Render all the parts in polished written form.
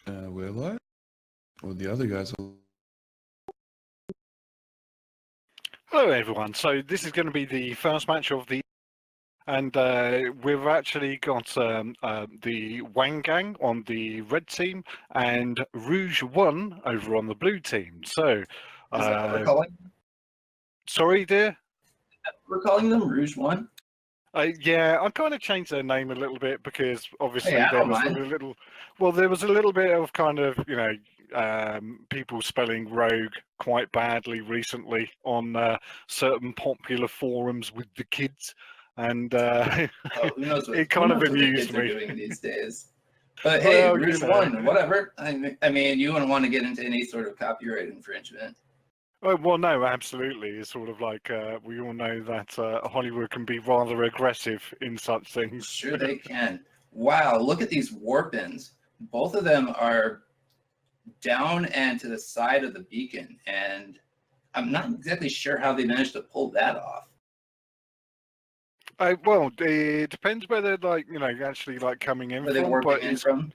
Will I? Or the other guys will... Hello everyone, so this is going to be the first match of the and we've actually got the Wang gang on the red team and Rouge 1 over on the blue team. So, Is that what we're calling? Sorry dear? We're calling them Rouge 1? Yeah, I kind of changed their name a little bit because obviously Hey, I there don't was mind. there was a little bit of kind of, people spelling rogue quite badly recently on certain popular forums with the kids, and Who knows what, it kind of the amused kids are me. doing these days. But hey, Well, Rouge 1, whatever. I mean, you wouldn't want to get into any sort of copyright infringement. Well, no, absolutely. It's sort of like we all know that Hollywood can be rather aggressive in such things. Sure they can. Wow, look at these warp-ins. Both of them are down and to the side of the beacon, and I'm not exactly sure how they managed to pull that off. Well, it depends where they're actually coming in Where they from, warping but in from?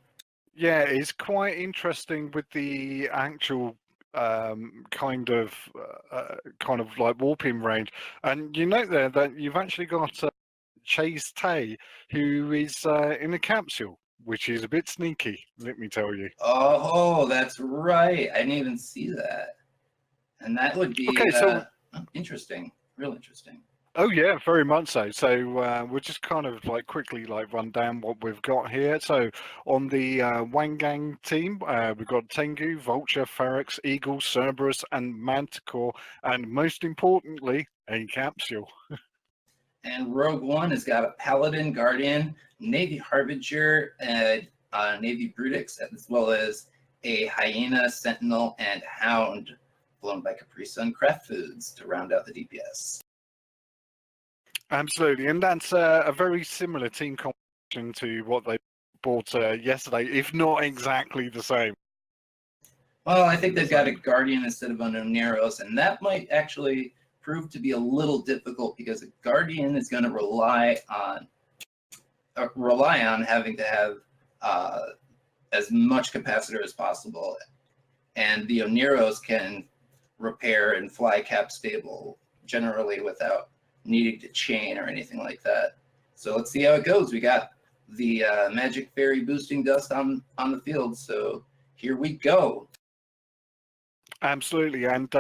yeah, it's quite interesting with the actual kind of like warping range. And you note there that you've actually got Chase Tay, who is in a capsule, which is a bit sneaky, let me tell you. Oh, that's right. I didn't even see that. And that would be Okay, so interesting, real interesting. oh yeah, very much so. So we'll just kind of quickly run down what we've got here. So on the Wang Gang team, we've got Tengu, Vulture, Ferox, Eagle, Cerberus, and Manticore, and most importantly, a capsule. And Rogue One has got a Paladin, Guardian, Navy Harbinger, and Navy Brutix, as well as a Hyena, Sentinel, and Hound, flown by Capri Sun Craft Foods to round out the DPS. Absolutely, and that's a very similar team composition to what they bought yesterday, if not exactly the same. Well, I think they've got a Guardian instead of an Oneros, and that might actually prove to be a little difficult because a Guardian is going to rely on having to have as much capacitor as possible, and the Oneros can repair and fly cap stable generally without needing to chain or anything like that. So let's see how it goes. We got the Magic Fairy boosting dust on the field, so here we go. Absolutely, and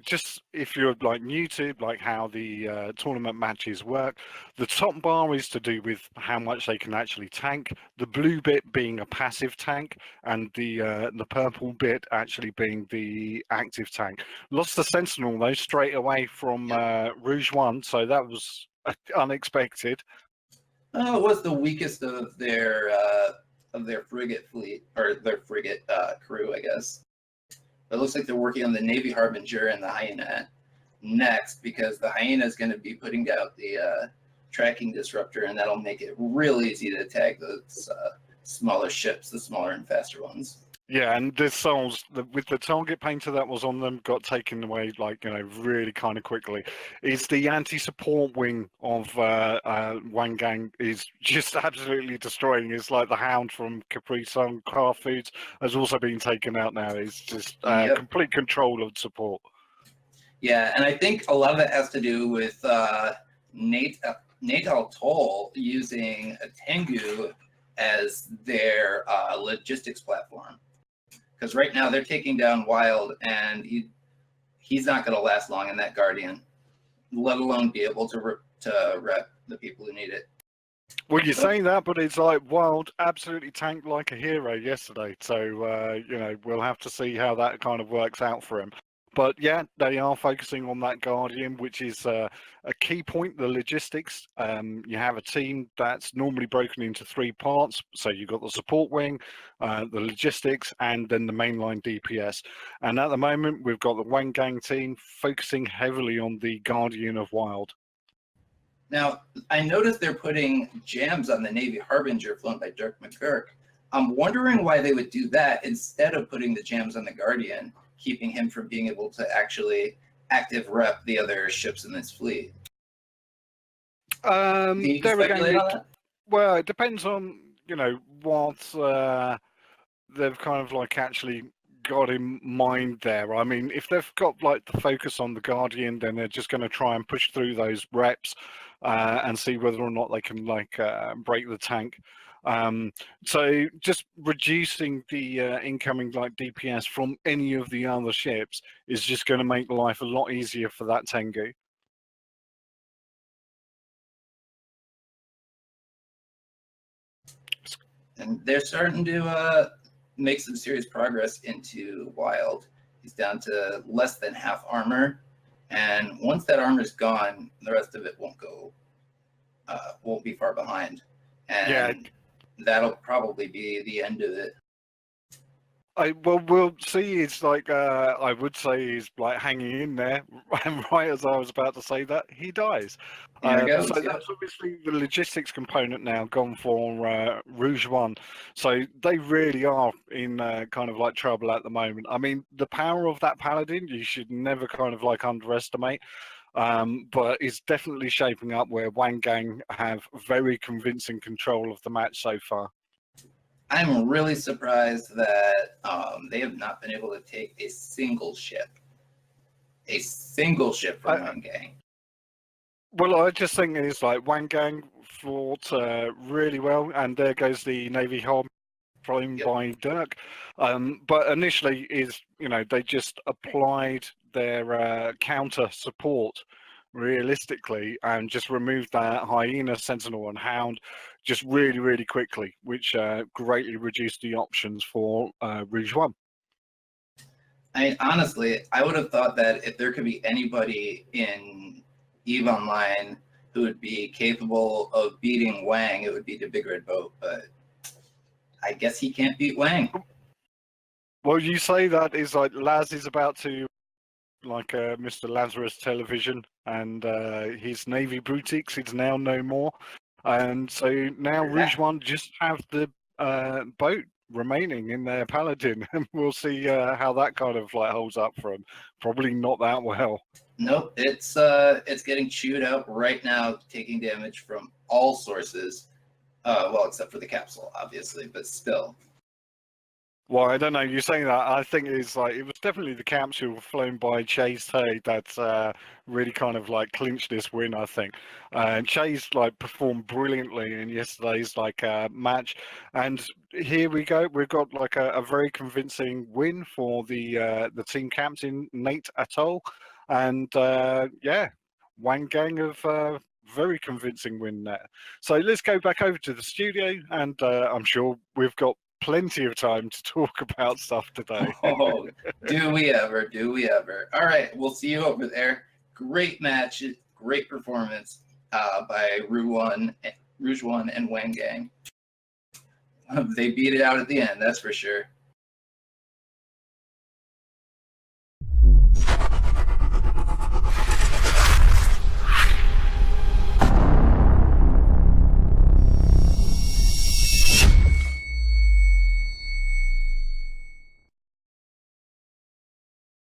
just if you're new to how the tournament matches work, the top bar is to do with how much they can actually tank. The blue bit being a passive tank, and the purple bit actually being the active tank. Lost the Sentinel though straight away from Rouge 1, so that was unexpected. It was the weakest of their frigate fleet, or their frigate crew, I guess. It looks like they're working on the Navy Harbinger and the Hyena next, because the Hyena is going to be putting out the tracking disruptor, and that'll make it real easy to tag those smaller ships, the smaller and faster ones. Yeah, and the souls with the target painter that was on them got taken away really kind of quickly. Is the anti-support wing of Wang Gang is just absolutely destroying. It's like the Hound from Capri Sun Craft Foods has also been taken out now. It's just complete control of support. Yeah, and I think a lot of it has to do with Nate Toll using a Tengu as their logistics platform. Because right now they're taking down Wild, and he's not going to last long in that Guardian, let alone be able to rep the people who need it. Well, you're saying that, but it's like Wild absolutely tanked like a hero yesterday. So, we'll have to see how that kind of works out for him. But yeah, they are focusing on that Guardian, which is a key point, the logistics. You have a team that's normally broken into 3 parts. So you've got the support wing, the logistics, and then the mainline DPS. And at the moment, we've got the Wang Gang team focusing heavily on the Guardian of Wild. Now, I noticed they're putting jams on the Navy Harbinger flown by Dirk McGurk. I'm wondering why they would do that instead of putting the jams on the Guardian, keeping him from being able to actually active rep the other ships in this fleet. Can you speculate on that? Well, it depends on what they've kind of like actually got in mind there. I mean, if they've got like the focus on the Guardian, then they're just going to try and push through those reps and see whether or not they can like break the tank. So just reducing the incoming like DPS from any of the other ships is just going to make life a lot easier for that Tengu. And they're starting to make some serious progress into Wild. He's down to less than half armor, and once that armor's gone, the rest of it won't be far behind. And that'll probably be the end of it. Well, we'll see. It's like I would say he's like hanging in there, and right as I was about to say that, he dies. There it goes, So that's obviously the logistics component now gone for Rouge One. So they really are in kind of like trouble at the moment. I mean, the power of that paladin you should never kind of like underestimate. But it's definitely shaping up where Wang Gang have very convincing control of the match so far. I'm really surprised that they have not been able to take a single ship from Wang Gang. Well, I just think it's like Wang Gang fought really well, and there goes the Navy Hom flown by Dirk. But initially, they just applied their counter support realistically and just removed that Hyena, Sentinel, and Hound just really, really quickly, which greatly reduced the options for Rouge One. I mean, honestly, I would have thought that if there could be anybody in EVE Online who would be capable of beating Wang, it would be the Big Red Boat, but I guess he can't beat Wang. Well, you say that is like Laz is about to like Mr. Lazarus Television, and his Navy boutiques is now no more, and so now Rouge One just have the boat remaining in their Paladin, and we'll see how that kind of like holds up for him. Probably not that well. Nope, it's getting chewed out right now, taking damage from all sources. Well, except for the capsule, obviously, but still. Well, I don't know. You're saying that. I think it's like it was definitely the capsule flown by Chase Tay that really kind of like clinched this win. I think, and Chase like performed brilliantly in yesterday's like match, and here we go. We've got like a very convincing win for the team captain Nate Atoll, and Wang Gang have very convincing win there. So let's go back over to the studio, and I'm sure we've got plenty of time to talk about stuff today. Oh, do we ever? Do we ever? All right, we'll see you over there. Great match, great performance by Rouge One and Wang Gang. They beat it out at the end, that's for sure.